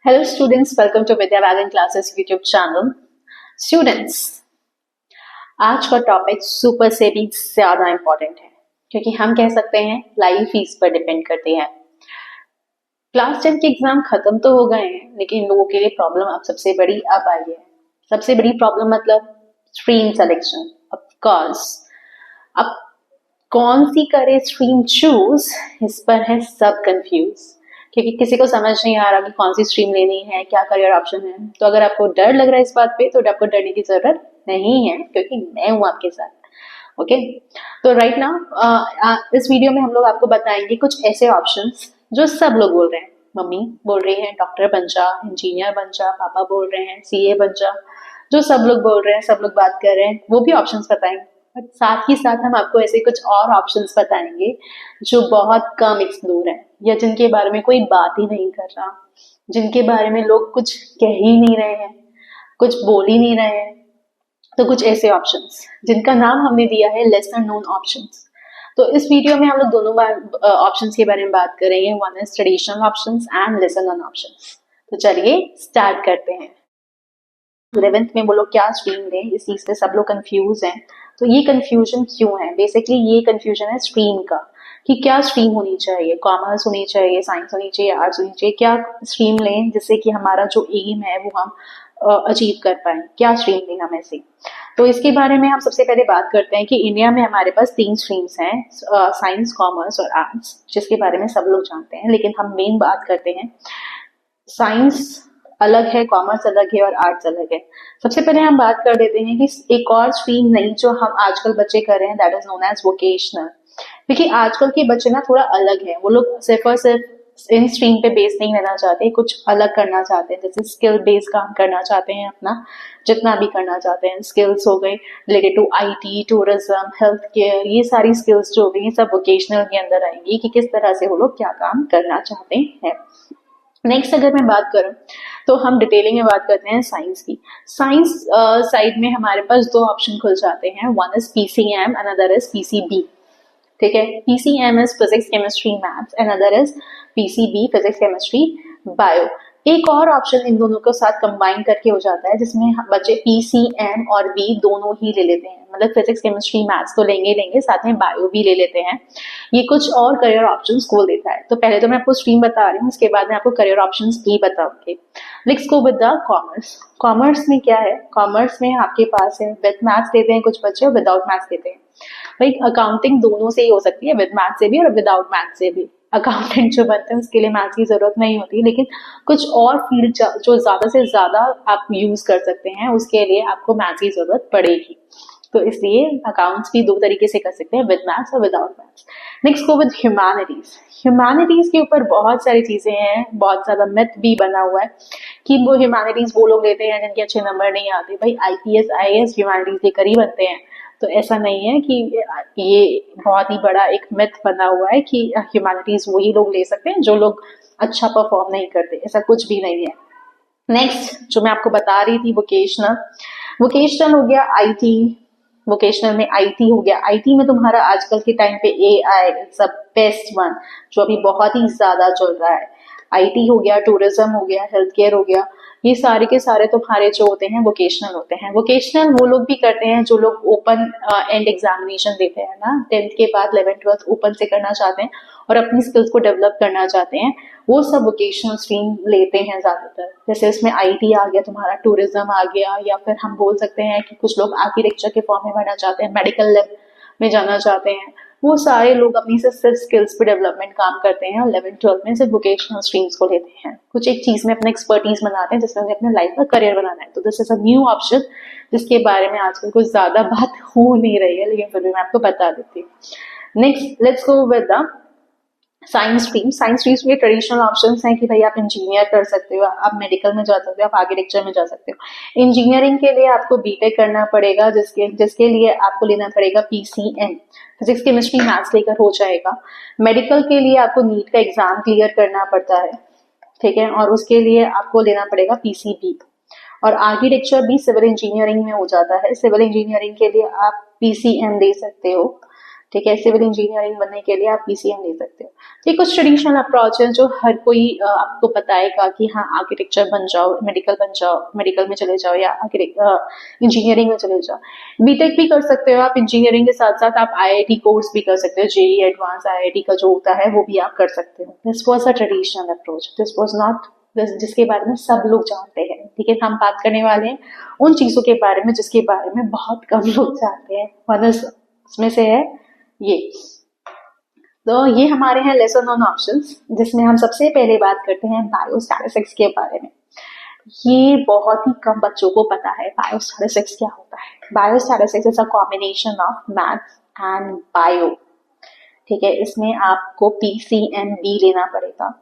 Hello students, welcome to Vidya Wagon Classes YouTube channel. Students, आज का topic super से भी ज्यादा इम्पोर्टेंट है क्योंकि हम कह सकते हैं लाइफ फीस पर डिपेंड करती है। क्लास 10 के एग्जाम खत्म तो हो गए हैं लेकिन लोगों के लिए प्रॉब्लम अब सबसे बड़ी अब आई है। सबसे बड़ी प्रॉब्लम मतलब स्ट्रीम सिलेक्शन। ऑफ कोर्स, अब कौन सी करे स्ट्रीम चूज, इस पर है सब कंफ्यूज क्योंकि किसी को समझ नहीं आ रहा कि कौन सी स्ट्रीम लेनी है, क्या करियर ऑप्शन है। तो अगर आपको डर लग रहा है इस बात पे तो आपको डरने की जरूरत नहीं है क्योंकि मैं हूं आपके साथ। ओके, तो राइट नाउ इस वीडियो में हम लोग आपको बताएंगे कुछ ऐसे ऑप्शंस जो सब लोग बोल रहे हैं। मम्मी बोल रही है डॉक्टर बन जा, इंजीनियर बन जा, पापा बोल रहे हैं सीए बन जा, जो सब लोग बोल रहे हैं, सब लोग बात कर रहे हैं, वो भी ऑप्शंस बताएंगे। बट साथ ही साथ हम आपको ऐसे कुछ और ऑप्शंस बताएंगे जो बहुत कम एक्सप्लोर है या जिनके बारे में कोई बात ही नहीं कर रहा, जिनके बारे में लोग कुछ कह ही नहीं रहे हैं, कुछ बोल ही नहीं रहे हैं। तो कुछ ऐसे ऑप्शंस जिनका नाम हमने दिया है लेसर नोन ऑप्शंस। तो इस वीडियो में हम लोग दोनों ऑप्शंस के बारे में बात करेंगे, one is traditional options and lesser known options. तो चलिए स्टार्ट करते हैं। 11th में वो लोग क्या स्ट्रीम लें, इस चीज से सब लोग कंफ्यूज हैं। तो ये कंफ्यूजन क्यों है? बेसिकली ये कंफ्यूजन है स्ट्रीम का कि क्या स्ट्रीम होनी चाहिए, कॉमर्स होनी चाहिए, साइंस होनी चाहिए, आर्ट्स होनी चाहिए, क्या स्ट्रीम लें जिससे कि हमारा जो एम है वो हम अचीव कर पाए, क्या स्ट्रीम लें हमें से। तो इसके बारे में हम सबसे पहले बात करते हैं कि इंडिया में हमारे पास 3 स्ट्रीम्स हैं, साइंस, कॉमर्स और आर्ट्स, जिसके बारे में सब लोग जानते हैं। लेकिन हम मेन बात करते हैं साइंस अलग है, कॉमर्स अलग है और आर्ट्स अलग है। सबसे पहले हम बात कर देते हैं कि एक और स्ट्रीम नहीं जो हम आजकल बच्चे कर रहे हैं, that is known as vocational. क्योंकि आजकल के बच्चे ना थोड़ा अलग है, वो लोग सिर्फ और सिर्फ इन स्ट्रीम पे बेस नहीं रहना चाहते, कुछ अलग करना चाहते हैं, जैसे स्किल बेस्ड काम करना चाहते हैं, अपना जितना भी करना चाहते हैं। स्किल्स हो गए related to IT, tourism, health care, ये सारी स्किल्स जो हो गई सब वोकेशनल के अंदर आएंगी कि किस तरह से वो लोग क्या काम करना चाहते हैं। नेक्स्ट अगर मैं बात करूं तो हम डिटेलिंग में बात करते हैं साइंस की। साइंस साइड में हमारे पास 2 ऑप्शन खुल जाते हैं, one is PCM, another is PCB. ठीक है, PCM is physics, chemistry, maths, another is PCB, physics, chemistry, bio. एक और ऑप्शन इन दोनों को साथ कंबाइन करके हो जाता है जिसमें बच्चे पीसीएम और बी दोनों ही ले लेते हैं, मतलब फिजिक्स, केमिस्ट्री, मैथ्स तो लेंगे लेंगे, साथ में बायो भी ले लेते हैं। ये कुछ और करियर ऑप्शंस खोल देता है। तो पहले तो मैं आपको स्ट्रीम बता रही हूँ, उसके बाद मैं आपको करियर ऑप्शंस भी बताऊंगी। Let's go with the commerce. Commerce में क्या है? कॉमर्स में आपके पास है विद मैथ्स लेते हैं कुछ बच्चे और विदाउट मैथ्स लेते हैं। भाई अकाउंटिंग दोनों से ही हो सकती है, विद मैथ्स से भी और विदाउट मैथ्स से भी। अकाउंटेंट जो बनते हैं उसके लिए मैथ्स की जरूरत नहीं होती, लेकिन कुछ और फील्ड जो ज्यादा से ज्यादा आप यूज कर सकते हैं उसके लिए आपको मैथ्स की जरूरत पड़ेगी। तो इसलिए अकाउंट्स भी 2 तरीके से कर सकते हैं, विद मैथ्स और without maths. Next go with humanities. Humanities के ऊपर बहुत सारी चीजें हैं, बहुत ज्यादा मिथ भी बना हुआ है कि वो ह्यूमैनिटीज वो लोग लेते हैं जिनके अच्छे नंबर नहीं आते। भाई आईपीएस, आईएएस ह्यूमैनिटीज लेकर ही बनते हैं। तो ऐसा नहीं है कि ये बहुत ही बड़ा एक मिथ बना हुआ है कि ह्यूमैनिटीज वही लोग ले सकते हैं जो लोग अच्छा परफॉर्म नहीं करते, ऐसा कुछ भी नहीं है। नेक्स्ट जो मैं आपको बता रही थी वोकेशनल, वोकेशनल हो गया आईटी, वोकेशनल में आईटी हो गया। आईटी में तुम्हारा आजकल के टाइम पे AI is the best one जो अभी बहुत ही ज्यादा चल रहा है। आईटी हो गया, टूरिज्म हो गया, हेल्थ केयर हो गया, ये सारे के सारे तुम्हारे जो होते हैं वोकेशनल होते हैं। वोकेशनल वो लोग भी करते हैं जो लोग ओपन एंड एग्जामिनेशन देते हैं ना, 10th के बाद 11th 12th ओपन से करना चाहते हैं और अपनी स्किल्स को डेवलप करना चाहते हैं, वो सब वोकेशनल स्ट्रीम लेते हैं ज्यादातर। जैसे इसमें आईटी आ गया, तुम्हारा टूरिज्म आ गया, या फिर हम बोल सकते हैं कि कुछ लोग आर्किटेक्चर के फॉर्म में बढ़ना चाहते हैं, मेडिकल लैब में जाना चाहते हैं। वो सारे लोग अपनी से सिर्फ स्किल्स पे डेवलपमेंट काम करते हैं और 11th 12th में सिर्फ वोकेशनल स्ट्रीम्स को लेते हैं, कुछ एक चीज में अपना एक्सपर्टीज बनाते हैं जिसमें अपने लाइफ का करियर बनाना है। तो this is a new option जिसके बारे में आजकल कुछ ज्यादा बात हो नहीं रही है, लेकिन फिर भी मैं आपको बता देती हूँ। Next let's go with the science stream. Science stream में ट्रेडिशनल ऑप्शंस हैं कि भाई आप इंजीनियर कर सकते हो, आप मेडिकल में जा सकते हो, आप आर्किटेक्चर में जा सकते हो। इंजीनियरिंग के लिए आपको बीटेक करना पड़ेगा, जिसके लिए आपको लेना पड़ेगा पीसीएम, फिजिक्स, केमिस्ट्री, मैथ्स लेकर हो जाएगा। मेडिकल के लिए आपको नीट का एग्जाम क्लियर करना पड़ता है, ठीक है, और उसके लिए आपको लेना पड़ेगा पीसीबी। और आर्किटेक्चर भी सिविल इंजीनियरिंग में हो जाता है, सिविल इंजीनियरिंग के लिए आप पीसीएम दे सकते हो, ठीक है, सिविल इंजीनियरिंग बनने के लिए आप पीसीएम ले सकते हो। तो ये कुछ ट्रेडिशनल अप्रोच है जो हर कोई आपको बताएगा कि हाँ आर्किटेक्चर बन जाओ, मेडिकल बन जाओ, मेडिकल में चले जाओ, या इंजीनियरिंग में चले जाओ। बीटेक भी कर सकते हो आप, इंजीनियरिंग के साथ साथ आप आईआईटी कोर्स भी कर सकते हो, जेई एडवांस आईआईटी का जो होता है वो भी आप कर सकते हो। This was a traditional approach, this was not जिसके बारे में सब लोग जानते हैं। ठीक है, हम बात करने वाले हैं उन चीजों के बारे में जिसके बारे में बहुत कम लोग जानते हैं। उसमें से है ये। तो ये हमारे हैं लेसन नोन ऑप्शंस, जिसमें हम सबसे पहले बात करते हैं बायोस्टैटिस्टिक्स के बारे में। ये बहुत ही कम बच्चों को पता है बायोस्टैटिस्टिक्स क्या होता है। Biostatistics is a combination of maths and bio. ठीक है, इसमें आपको पीसीएमबी लेना पड़ेगा।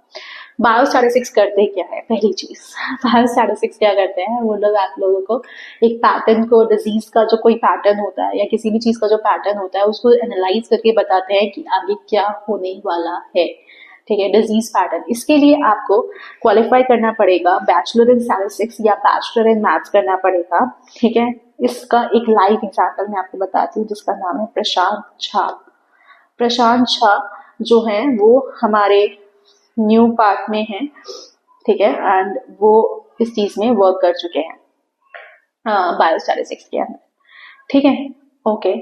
बायोस्टैटिस्टिक्स करते क्या है, पहली चीज बायोस्टैटिस्टिक्स क्या करते हैं वो लोग आप लोगों को एक पैटर्न को, डिजीज का जो कोई पैटर्न होता है या किसी भी चीज का जो पैटर्न होता है उसको एनालाइज करके बताते हैं कि आगे क्या होने वाला है। ठीक है, डिजीज पैटर्न। इसके लिए आपको क्वालिफाई करना पड़ेगा बैचलर इन स्टैटिस्टिक्स या बैचलर इन मैथ्स करना पड़ेगा। ठीक है, इसका एक लाइव एग्जाम्पल मैं आपको बताती हूँ जिसका नाम है प्रशांत झा। प्रशांत झा जो है वो हमारे न्यू पार्क में है। ठीक है, एंड वो इस चीज में वर्क कर चुके हैं बायोस्टैटिस्टिक्स के अंदर। ठीक है, ओके।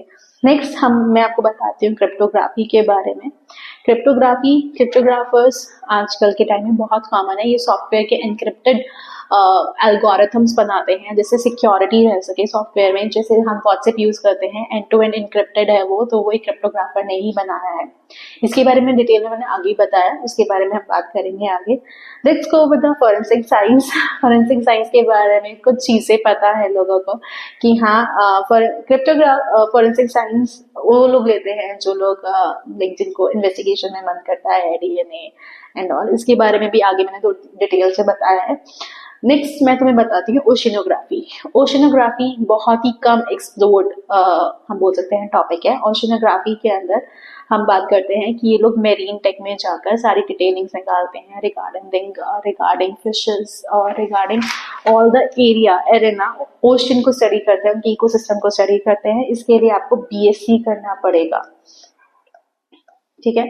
नेक्स्ट मैं आपको बताती हूँ क्रिप्टोग्राफी के बारे में। क्रिप्टोग्राफर्स आजकल के टाइम में बहुत कॉमन है। ये सॉफ्टवेयर के एनक्रिप्टेड एल्गोरिथम्स बनाते हैं जिससे सिक्योरिटी रह सके सॉफ्टवेयर में। जैसे हम व्हाट्सएप यूज करते हैं, एंड टू एंड इनक्रिप्टेड है वो, तो वो एक क्रिप्टोग्राफर ने ही बनाया है। इसके बारे में डिटेल में मैंने आगे बताया, उसके बारे में हम बात करेंगे आगे। Let's go with the forensic science. Forensic science के बारे में कुछ चीजें पता है लोगों को कि हाँ फॉरेंसिक साइंस वो लोग लेते हैं जो लोग जिनको इन्वेस्टिगेशन में मन करता है, डीएनए एंड ऑल। इसके बारे में भी आगे मैंने डिटेल से बताया है। नेक्स्ट मैं तुम्हें बताती हूँ ओशिनोग्राफी। ओशिनोग्राफी बहुत ही कम एक्सप्लोर्ड हम बोल सकते हैं टॉपिक है। ओशिनोग्राफी के अंदर हम बात करते हैं कि ये लोग मेरीन टेक में जाकर सारी डिटेलिंग्स निकालते हैं रिगार्डिंग फिशेस और regarding all the arena ocean को स्टडी करते हैं, उनके इकोसिस्टम को स्टडी करते हैं। इसके लिए आपको बीएससी करना पड़ेगा। ठीक है,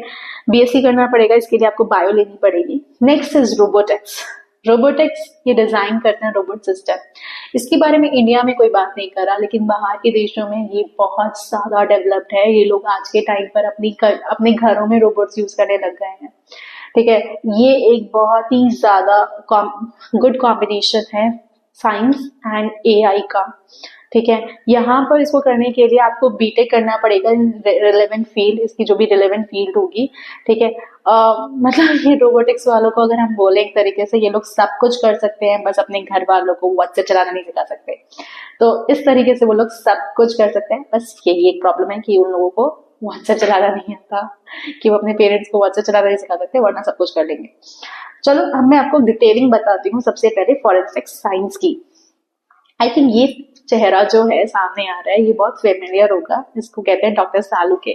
बीएससी करना पड़ेगा, इसके लिए आपको बायो लेनी पड़ेगी। Next is robotics. रोबोटिक्स ये डिजाइन करते हैं रोबोट सिस्टम। इसके बारे में इंडिया में कोई बात नहीं करा, लेकिन बाहर के देशों में ये बहुत ज्यादा डेवलप्ड है। ये लोग आज के टाइम पर अपने घरों में रोबोट्स यूज करने लग गए हैं। ठीक है, ये एक बहुत ही ज्यादा गुड कॉम्बिनेशन है साइंस एंड एआई का। ठीक है, यहाँ पर इसको करने के लिए आपको बीटेक करना पड़ेगा इन रिलेवेंट फील्ड, इसकी जो भी रिलेवेंट फील्ड होगी। ठीक है, मतलब ये रोबोटिक्स वालों को अगर हम बोले एक तरीके से, ये लोग सब कुछ कर सकते हैं, बस अपने घर वालों को व्हाट्सएप चलाना नहीं सिखा सकते। तो इस तरीके से वो लोग सब कुछ कर सकते हैं, बस यही एक प्रॉब्लम है कि उन लोगों को व्हाट्सएप चलाना नहीं आता, कि वो अपने पेरेंट्स को व्हाट्सएप चलाना नहीं सिखा सकते, वरना सब कुछ कर लेंगे। चलो अब मैं आपको डिटेलिंग बताती हूँ सबसे पहले फॉरेंसिक साइंस की। आई थिंक ये चेहरा जो है सामने आ रहा है ये बहुत फेमिलियर होगा। इसको कहते हैं डॉक्टर सालुके।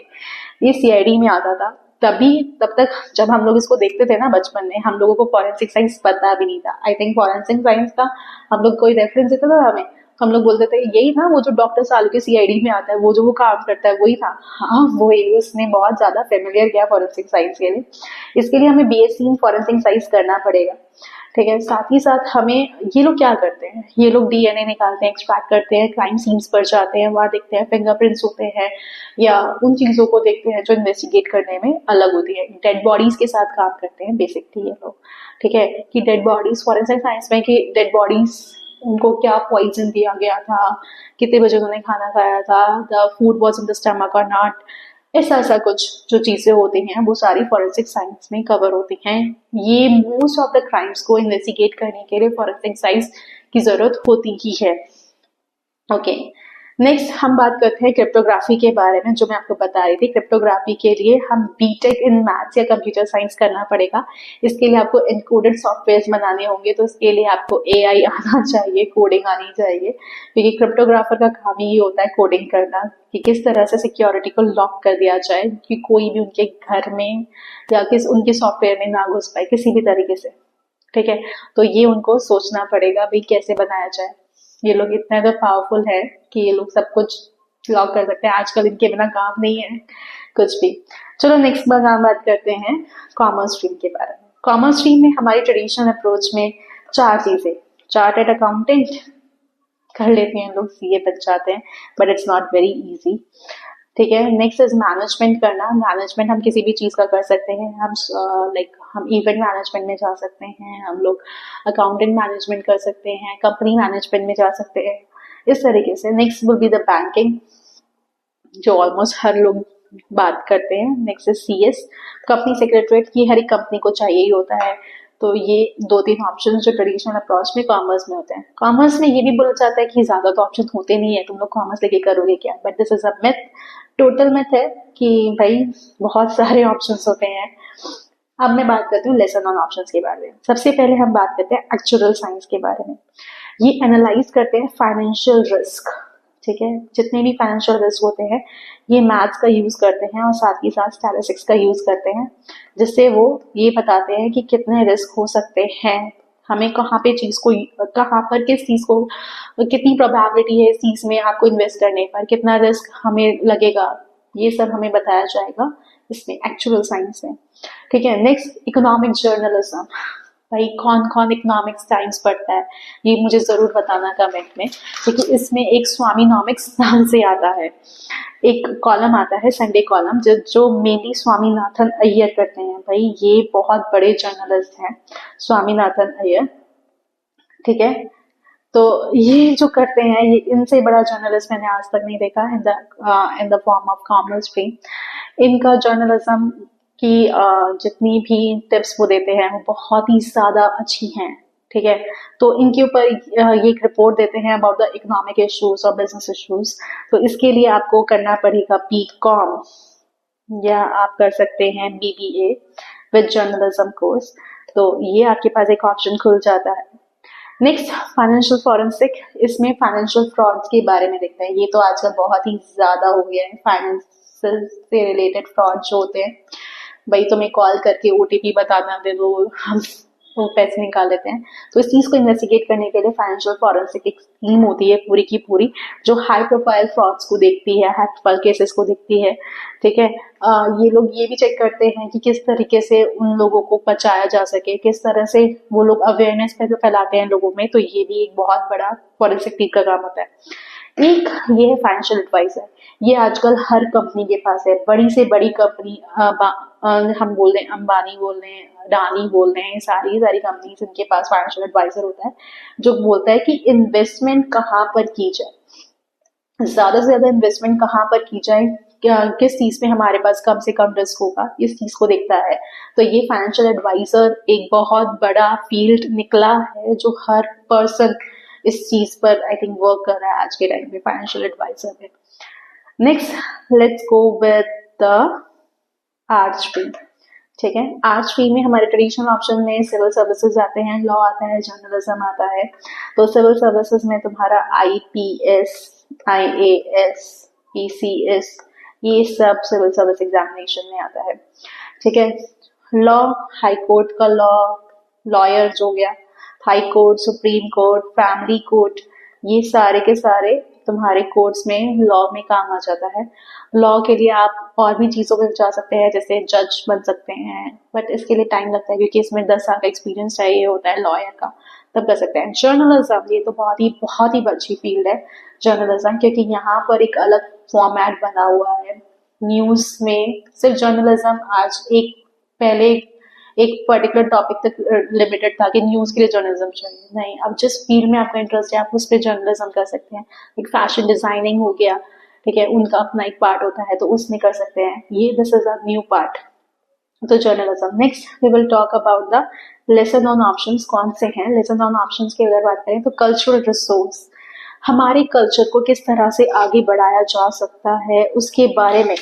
ये सीआईडी में आता था। तब तक जब हम लोग इसको देखते थे ना बचपन में, हम लोगों को फॉरेंसिक साइंस पता भी नहीं था। आई थिंक फॉरेंसिक साइंस का हम लोग कोई रेफरेंस देता था हमें, हम लोग बोलते थे यही ना वो जो डॉक्टर सालुके सीआईडी में आता है, वो जो वो काम करता है वही था। हाँ वही, उसने बहुत ज्यादा फेमिलियर किया फॉरेंसिक साइंस के लिए। इसके लिए हमें बीएससी इन फॉरेंसिक साइंस करना पड़ेगा। ठीक है, साथ ही साथ हमें ये लोग क्या करते हैं, ये लोग डीएनए निकालते हैं, एक्सट्रैक्ट करते हैं, क्राइम सीन्स पर जाते हैं, वहां देखते हैं फिंगरप्रिंट्स होते हैं, या उन चीजों को देखते हैं जो इन्वेस्टिगेट करने में अलग होती है। डेड बॉडीज के साथ काम करते हैं बेसिकली ये लोग। ठीक है, कि डेड बॉडीज फॉरेंसिक साइंस में कि डेड बॉडीज उनको क्या पॉइजन दिया गया था, कितने बजे उन्होंने खाना खाया था, the food was in the stomach और नॉट, ऐसा कुछ जो चीजें होती हैं वो सारी फॉरेंसिक साइंस में कवर होती हैं। ये मोस्ट ऑफ द क्राइम्स को इन्वेस्टिगेट करने के लिए फॉरेंसिक साइंस की जरूरत होती ही है। ओके, नेक्स्ट हम बात करते हैं क्रिप्टोग्राफी के बारे में, जो मैं आपको बता रही थी। क्रिप्टोग्राफी के लिए हम बीटेक इन मैथ्स या कंप्यूटर साइंस करना पड़ेगा। इसके लिए आपको एनकोडेड सॉफ्टवेयर बनाने होंगे, तो इसके लिए आपको एआई आना चाहिए, कोडिंग आनी चाहिए, क्योंकि क्रिप्टोग्राफर का काम ही होता है कोडिंग करना, कि किस तरह से सिक्योरिटी को लॉक कर दिया जाए कि कोई भी उनके घर में या उनके सॉफ्टवेयर में ना घुस पाए किसी भी तरीके से। ठीक है, तो ये उनको सोचना पड़ेगा भाई कैसे बनाया जाए। ये लोग इतना तो पावरफुल है कि ये लोग सब कुछ लॉक कर सकते हैं, आजकल इनके बिना काम नहीं है कुछ भी। चलो नेक्स्ट बार हम बात करते हैं कॉमर्स स्ट्रीम के बारे में। कॉमर्स स्ट्रीम में हमारी ट्रेडिशनल अप्रोच में 4 चीजें, चार्टर्ड अकाउंटेंट कर लेते हैं लोग, सीए बन जाते हैं, but it's not very easy, ठीक है। नेक्स्ट इज मैनेजमेंट करना। मैनेजमेंट हम किसी भी चीज का कर सकते हैं, हम हम इवेंट मैनेजमेंट में जा सकते हैं, हम लोग अकाउंटेंट मैनेजमेंट कर सकते हैं, कंपनी मैनेजमेंट में जा सकते हैं, इस तरीके से। Next will be the banking, जो ऑलमोस्ट हर लोग बात करते हैं। Next is CS, company secretariat की हर एक कंपनी को चाहिए ही होता है। तो ये 2-3 ऑप्शन जो ट्रेडिशनल अप्रोच में कॉमर्स में होते हैं। कॉमर्स में ये भी बोला जाता है कि ज्यादा तो ऑप्शन होते नहीं है, तुम लोग कॉमर्स लेके करोगे क्या, but this is a myth, total myth है कि भाई बहुत सारे ऑप्शंस होते हैं। अब मैं बात करती हूँ लेसन ऑन ऑप्शंस के बारे में। सबसे पहले हम बात करते हैं एक्चुअल साइंस के बारे में। ये एनालाइज करते हैं फाइनेंशियल रिस्क, ठीक है। जितने भी फाइनेंशियल रिस्क होते हैं ये मैथ्स का यूज करते हैं और साथ ही साथ स्टैटिस्टिक्स का यूज करते हैं, जिससे वो ये बताते हैं कि कितने रिस्क हो सकते हैं, हमें कहाँ पे चीज को, कहाँ पर किस चीज को, कितनी प्रोबेबिलिटी है इस चीज में आपको इन्वेस्ट करने पर, कितना रिस्क हमें लगेगा, ये सब हमें बताया जाएगा इसमें एक्चुअल साइंस में, ठीक है। Next economic journalism. भाई कौन कौन इकोनॉमिक्स टाइम्स पढ़ता है, ये मुझे जरूर बताना कमेंट में, क्योंकि इसमें एक स्वामीनॉमिक्स नाम से आता है, एक कॉलम आता है संडे कॉलम, जो मेनली स्वामीनाथन अय्यर करते हैं। भाई ये बहुत बड़े जर्नलिस्ट हैं स्वामीनाथन अय्यर, ठीक है। तो ये जो करते हैं, ये इनसे बड़ा जर्नलिस्ट मैंने आज तक नहीं देखा in the form of commerce stream. इनका जर्नलिज्म की जितनी भी टिप्स वो देते हैं वो बहुत ही ज्यादा अच्छी हैं, ठीक है। तो इनके ऊपर ये एक रिपोर्ट देते हैं अबाउट द इकोनॉमिक इश्यूज और बिजनेस इश्यूज। तो इसके लिए आपको करना पड़ेगा बीकॉम, या आप कर सकते हैं बीबीए विद जर्नलिज्म कोर्स। तो ये आपके पास एक ऑप्शन खुल जाता है। नेक्स्ट फाइनेंशियल फॉरेंसिक, इसमें फाइनेंशियल फ्रॉड्स के बारे में देखते हैं। ये तो आजकल बहुत ही ज्यादा हो गया है, फाइनेंस से रिलेटेड फ्रॉड जो होते हैं, भाई तुम्हें कॉल करके ओटीपी बताना दे दो, हम वो पैसे निकाल लेते हैं। तो इस चीज को इन्वेस्टिगेट करने के लिए फाइनेंशियल फॉरेंसिक एक टीम होती है पूरी की पूरी, जो हाई प्रोफाइल फ्रॉड्स को देखती है, हाई प्रोफाइल केसेस को देखती है, ठीक है। ये लोग ये भी चेक करते हैं कि किस तरीके से उन लोगों को बचाया जा सके, किस तरह से वो लोग अवेयरनेस फैलाते हैं लोगों में। तो ये भी एक बहुत बड़ा फॉरेंसिक टीम का काम होता है। एक ये है फाइनेंशियल एडवाइजर, ये आजकल हर कंपनी के पास है, बड़ी से बड़ी कंपनी, हम बोल रहे हैं अंबानी बोल रहे हैं, अडानी बोल रहे हैं, सारी सारी कंपनी इनके पास फाइनेंशियल एडवाइजर होता है, जो बोलता है कि इन्वेस्टमेंट कहाँ पर की जाए, ज्यादा से ज्यादा इन्वेस्टमेंट कहाँ पर की जाए, किस चीज में हमारे पास कम से कम रिस्क होगा, इस चीज को देखता है। तो ये फाइनेंशियल एडवाइजर एक बहुत बड़ा फील्ड निकला है, जो हर पर्सन इस चीज पर आई थिंक वर्क कर रहा है आज के टाइम में, फाइनेंशियल एडवाइजर में। Next let's go with the art stream, ठीक है। आर्ट स्ट्रीम में हमारे ट्रेडिशनल ऑप्शन में सिविल सर्विसेज आते हैं, लॉ आता है, जर्नलिज्म आता है। तो सिविल सर्विसेज में तुम्हारा आईपीएस, आईएएस, पीसीएस, ये सब सिविल सर्विस एग्जामिनेशन में आता है, ठीक है। लॉ, हाई कोर्ट का लॉ, लॉयर जो गया, high court, supreme court, family court, ये सारे के सारे तुम्हारे कोर्ट्स में लॉ में काम आ जाता है। लॉ के लिए आप और भी चीजों में जा सकते हैं, जैसे जज बन सकते हैं, बट इसके लिए टाइम लगता है क्योंकि इसमें 10 साल का एक्सपीरियंस चाहिए होता है लॉयर का, तब कर सकते हैं। जर्नलिज्म, ये तो बहुत ही अच्छी फील्ड है जर्नलिज्म, क्योंकि यहाँ पर एक अलग फॉर्मेट बना हुआ है। न्यूज में सिर्फ जर्नलिज्म आज पहले एक पर्टिकुलर टॉपिक तक लिमिटेड था कि न्यूज के लिए जर्नलिज्म चाहिए, नहीं, अब जिस फील्ड में आपका इंटरेस्ट है आप उस पर जर्नलिज्म कर सकते हैं। एक फैशन डिजाइनिंग हो गया, ठीक है, उनका अपना एक पार्ट होता है, तो उसमें कर सकते हैं, ये this is a new part, तो journalism. Next we will talk about the lesson on options. कौन से हैं लेसन ऑन ऑप्शंस की अगर बात करें तो कल्चरल रिसोर्स, हमारे कल्चर को किस तरह से आगे बढ़ाया जा सकता है उसके बारे में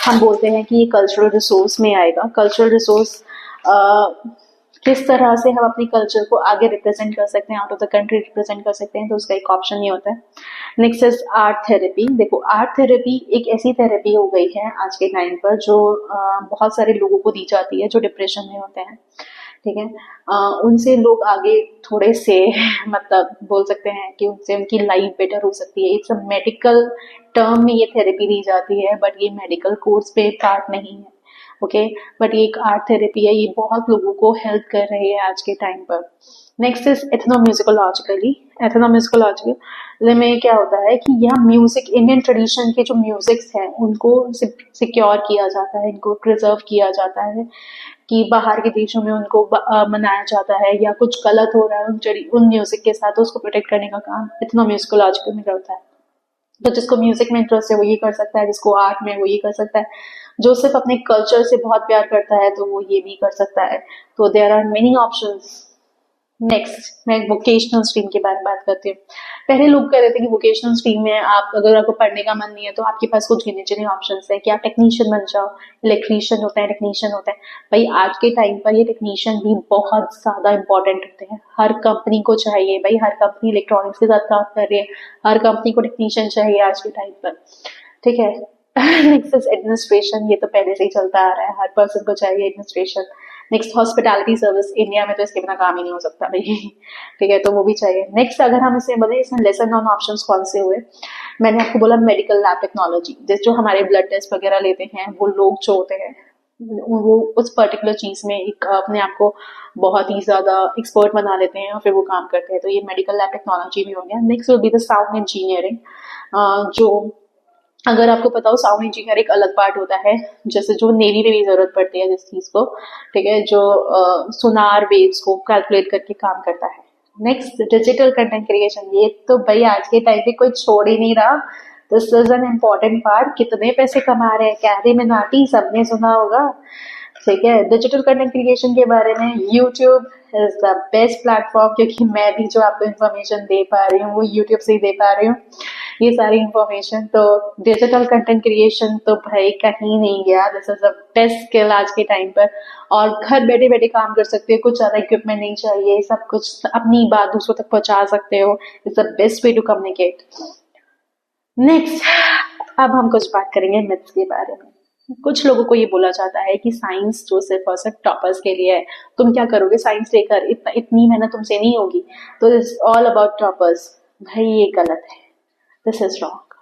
हम बोलते हैं कि ये कल्चरल रिसोर्स में आएगा। कल्चरल रिसोर्स किस तरह से हम अपने कल्चर को आगे रिप्रेजेंट कर सकते हैं, out of the country represent कर सकते हैं, तो उसका एक ऑप्शन ये होता है। Next is art therapy. देखो आर्ट थेरेपी एक ऐसी थेरेपी हो गई है आज के टाइम पर जो बहुत सारे लोगों को दी जाती है जो डिप्रेशन में होते हैं, ठीक है। उनसे लोग आगे थोड़े से मतलब बोल सकते हैं कि उनसे उनकी लाइफ बेटर हो सकती है। इट्स अ मेडिकल टर्म में ये थेरेपी दी जाती है, बट ये मेडिकल कोर्स पे पार्ट नहीं है, ओके। बट ये एक आर्ट थेरेपी है, ये बहुत लोगों को हेल्प कर रही है आज के टाइम पर। Next is एथनोम्यूजिकोलॉजिकली। एथनोम्यूजिकोलॉजिकल में क्या होता है कि यह म्यूजिक, इंडियन ट्रेडिशन के जो म्यूजिक्स हैं उनको सिक्योर किया जाता है, इनको प्रिजर्व किया जाता है, कि बाहर के देशों में उनको मनाया जाता है, या कुछ गलत हो रहा है उन म्यूजिक के साथ, तो उसको प्रोटेक्ट करने का काम एथनोम्यूजिकोलॉजिकल में करता है। तो जिसको म्यूजिक में इंटरेस्ट है वो ये कर सकता है, जिसको आर्ट में वो ये कर सकता है, जो सिर्फ अपने कल्चर से बहुत प्यार करता है तो वो ये भी कर सकता है। तो there are many options. Next मैं वोकेशनल स्ट्रीम के बारे में बात करती हूँ। पहले लोग कह रहे थे कि वोकेशनल स्ट्रीम में आप, अगर आपको पढ़ने का मन नहीं है तो आपके पास कुछ गिने चुने ऑप्शंस है कि आप टेक्नीशियन बन जाओ, इलेक्ट्रीशियन होता है, टेक्नीशियन होता है। भाई आज के टाइम पर ये टेक्नीशियन भी बहुत ज्यादा इंपॉर्टेंट होते हैं, हर कंपनी को चाहिए भाई, हर कंपनी इलेक्ट्रॉनिक्स के साथ काम कर रही है, हर कंपनी को टेक्नीशियन चाहिए आज के टाइम पर, ठीक है। नेक्स्ट इज एडमिनिस्ट्रेशन, ये तो पहले से ही चलता आ रहा है, हर पर्सन को चाहिए administration. Next hospitality service, India में तो इसके बिना काम ही नहीं हो सकता भाई, ठीक है, तो वो भी चाहिए। नेक्स्ट अगर हम इसे बोले, इसमें लेसन नॉन ऑप्शंस कौन से हुए, मैंने आपको बोला मेडिकल लैब टेक्नोलॉजी, जो हमारे ब्लड टेस्ट वगैरह लेते हैं वो लोग जो होते हैं वो उस पर्टिकुलर चीज में एक अपने आप को बहुत ही ज्यादा एक्सपर्ट बना लेते हैं और फिर वो काम करते हैं, तो ये मेडिकल लैब टेक्नोलॉजी भी हो गया। Next will be the sound engineering, जो अगर आपको पता हो साउंड इंजीनियर एक अलग पार्ट होता है, जैसे जो नेवी में भी जरूरत पड़ती है जिस चीज को, ठीक है, जो सोनार वेव्स को कैलकुलेट करके काम करता है। नेक्स्ट डिजिटल कंटेंट क्रिएशन, ये तो भाई आज के टाइम पे कोई छोड़ ही नहीं रहा, this is an important part. कितने पैसे कमा रहे हैं कैरी मिनाटी, सबने सुना होगा, ठीक है। डिजिटल कंटेंट क्रिएशन के बारे में YouTube is the best platform, क्योंकि मैं भी जो आपको इन्फॉर्मेशन दे पा रही हूँ वो यूट्यूब से ही दे पा रही हूँ ये सारी इन्फॉर्मेशन। तो डिजिटल कंटेंट क्रिएशन तो भाई कहीं नहीं गया, this is the best skill आज के टाइम पर, और घर बैठे बैठे काम कर सकते हो, कुछ ज्यादा इक्विपमेंट नहीं चाहिए, सब कुछ अपनी बात दूसरों तक पहुंचा सकते हो, it's the best way to communicate. Next अब हम कुछ बात करेंगे मिथ्स के बारे में। कुछ लोगों को ये बोला जाता है कि साइंस जो सिर्फ और सिर्फ टॉपर्स के लिए है, तुम क्या करोगे साइंस लेकर, इतनी मेहनत तुमसे नहीं होगी, तो इट्स ऑल अबाउट टॉपर्स। भाई ये गलत है, दिस इज रॉन्ग।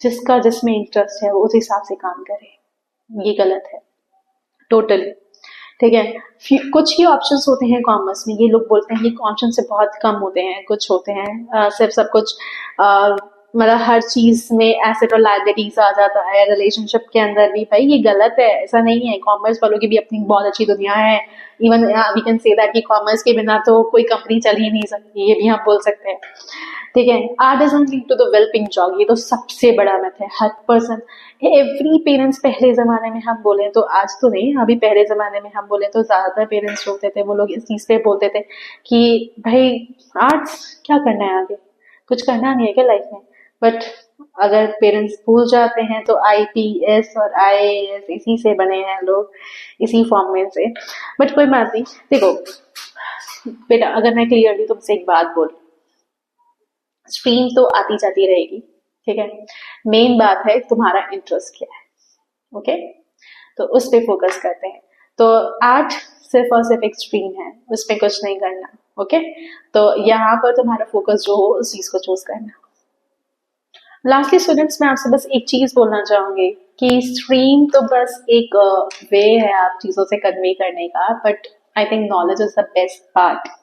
जिसका जिसमें इंटरेस्ट है वो उस हिसाब से काम करे, ये गलत है टोटली, ठीक है। कुछ ही ऑप्शंस होते हैं कॉमर्स में, ये लोग बोलते हैं कि ऑप्शन से बहुत कम होते हैं, कुछ होते हैं सिर्फ सब कुछ मतलब हर चीज में एसेट और लायबिलिटीज आ जाता है, रिलेशनशिप के अंदर भी। भाई ये गलत है, ऐसा नहीं है, कॉमर्स वालों की भी अपनी बहुत अच्छी दुनिया है। Even we can say that कि कॉमर्स के बिना तो कोई कंपनी चल ही नहीं सकती, ये भी हम बोल सकते हैं, ठीक है। Art doesn't lead to the well paying job, ये तो सबसे बड़ा मिथ है। हर पर्सन, एवरी पेरेंट्स, पहले जमाने में हम बोले तो, आज तो नहीं, अभी पहले जमाने में हम बोले तो ज्यादातर पेरेंट्स होते थे वो लोग इस चीज पे बोलते थे कि भाई आर्ट्स क्या करना है, आगे कुछ करना नहीं है क्या लाइफ में। बट अगर पेरेंट्स भूल जाते हैं तो आईपीएस और आईएएस इसी से बने हैं लोग, इसी फॉर्म में से। बट कोई बात नहीं, देखो बेटा, अगर मैं क्लियरली तुमसे एक बात बोलूं, स्ट्रीम तो आती जाती रहेगी, ठीक है, मेन बात है तुम्हारा इंटरेस्ट क्या है, ओके, तो उस पे फोकस करते हैं। तो आर्ट सिर्फ और सिर्फ एक स्ट्रीम है, उस पे कुछ नहीं करना, ओके। तो यहाँ पर तुम्हारा फोकस जो हो उस चीज को चूज करना। लास्टली स्टूडेंट्स, मैं आपसे बस एक चीज बोलना चाहूंगी कि स्ट्रीम तो बस एक वे है आप चीजों से कन्वे करने का, but I think knowledge is the best part.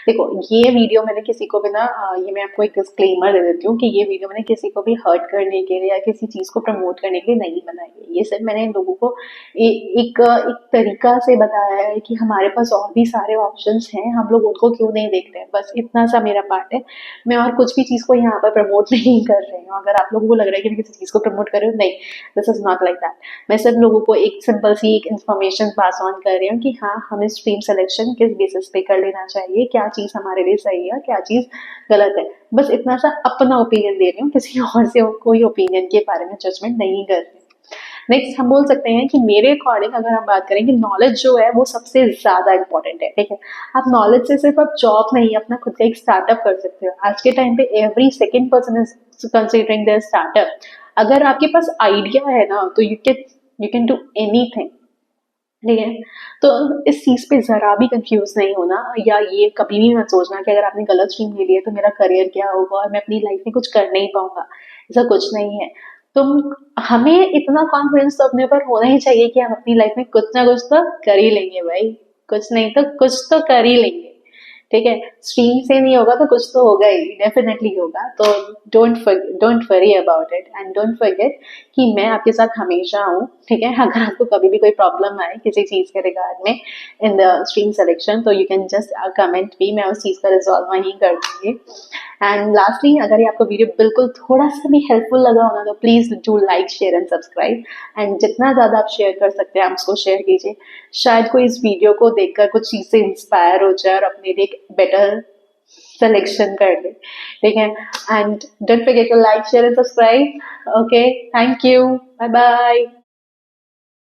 देखो ये वीडियो मैंने किसी को भी ना, ये मैं आपको एक डिस्क्लेमर दे देती हूँ कि ये वीडियो मैंने किसी को भी हर्ट करने के लिए या किसी चीज को प्रमोट करने के लिए नहीं बनाई है। ये सिर्फ मैंने लोगों को एक तरीका से बताया है कि हमारे पास और भी सारे ऑप्शंस हैं, हम लोग उनको क्यों नहीं देख रहे हैं, बस इतना सा मेरा पार्ट है। मैं और कुछ भी चीज को यहाँ पर प्रमोट नहीं कर रही हूँ। अगर आप लोगों को लग रहा है कि मैं किसी चीज को प्रमोट कर रही हूँ, नहीं, this is not like that. मैं सिर्फ लोगों को एक सिंपल सी एक इन्फॉर्मेशन पास ऑन कर रही हूँ कि हाँ, हमें स्ट्रीम सिलेक्शन किस बेसिस पे कर लेना चाहिए, क्या चीज हमारे लिए सही है, क्या चीज गलत है, बस इतना सा अपना ओपिनियन दे रही हूँ, किसी और से कोई ओपिनियन के बारे में जजमेंट नहीं कर रही। नेक्स्ट हम बोल सकते हैं कि मेरे अकॉर्डिंग अगर हम बात करें कि नॉलेज जो है वो सबसे ज्यादा इंपॉर्टेंट है, ठीक है। आप नॉलेज से सिर्फ आप जॉब नहीं, अपना खुद का एक स्टार्टअप कर सकते हो। आज के टाइम पे every second person is considering there startup. अगर आपके पास आइडिया है ना तो यू कैन डू एनीथिंग, ठीक है। तो इस चीज़ पे ज़रा भी कंफ्यूज नहीं होना, या ये कभी भी मत सोचना कि अगर आपने गलत स्ट्रीम ले ली है तो मेरा करियर क्या होगा और मैं अपनी लाइफ में कुछ कर नहीं पाऊंगा। ऐसा कुछ नहीं है। तुम हमें इतना कॉन्फिडेंस तो अपने ऊपर होना ही चाहिए कि हम अपनी लाइफ में कुछ ना कुछ तो कर ही लेंगे भाई। कुछ नहीं तो कुछ तो कर ही लेंगे। ठीक है। स्ट्रीम से नहीं होगा तो कुछ तो होगा ही, डेफिनेटली होगा। तो don't worry about it and don't forget कि मैं आपके साथ हमेशा हूँ। ठीक है। अगर आपको कभी भी कोई प्रॉब्लम आए किसी चीज के रिगार्ड में इन द स्ट्रीम सिलेक्शन, तो यू कैन जस्ट कमेंट भी, मैं उस चीज का रिजॉल्व वहीं कर दूंगी। एंड लास्टली, अगर ये आपको वीडियो बिल्कुल थोड़ा सा भी हेल्पफुल लगा होना तो please do like share and subscribe. And जितना ज्यादा आप शेयर कर सकते हैं आप उसको शेयर कीजिए। शायद कोई इस वीडियो को देखकर कुछ चीज से इंस्पायर हो जाए और अपने लिए एक बेटर सिलेक्शन कर ले। ठीक है। And don't forget to like share and subscribe. Okay, thank you, bye bye.